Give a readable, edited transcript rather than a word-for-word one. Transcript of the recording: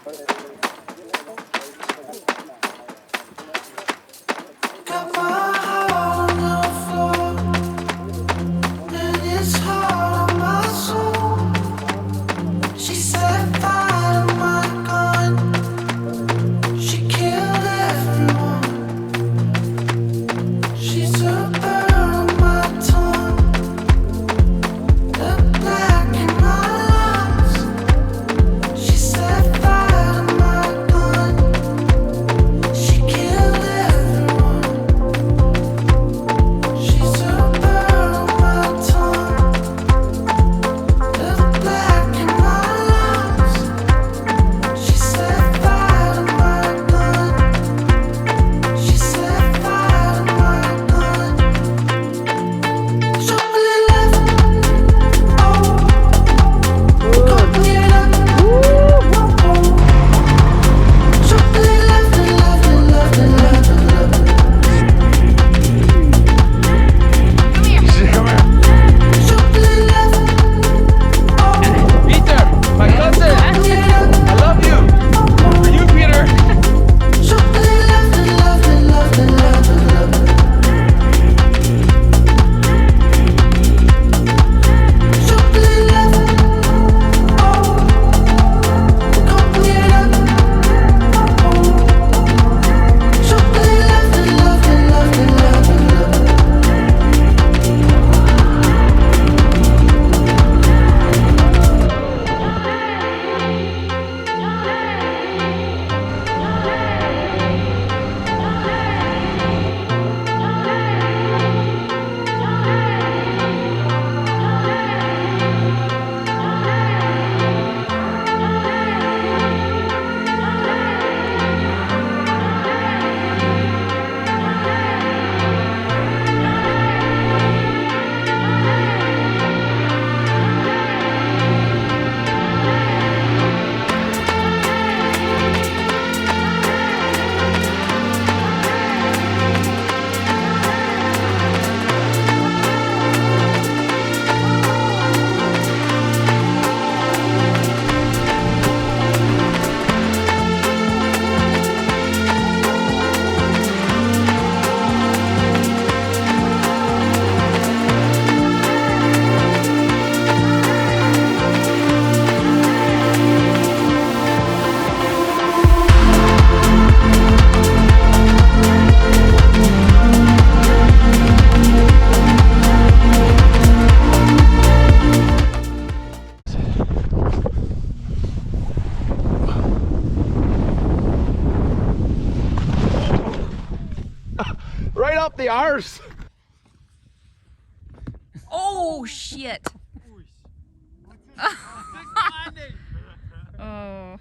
Got my heart on the floor, and it's hard on my soul. She set fire to my gun. She killed everyone. She's a bird on my tongue, the black in my lungs. She set fire to my gun. She killed everyone. She's a bird on my tongue, the black in my lungs. She set fire to my gun. She set fire to my gun. Chocolate love, oh, complete love, oh. Chocolate love, love, love, love, love. Chocolate love, oh, Peter, my cousin, complete love, I love you. For you, Peter. chocolate love, love, love, love, love. Chocolate love, oh, complete love, oh. Chocolate love, love, love, love, love. Right up the arse. Oh shit. Oh.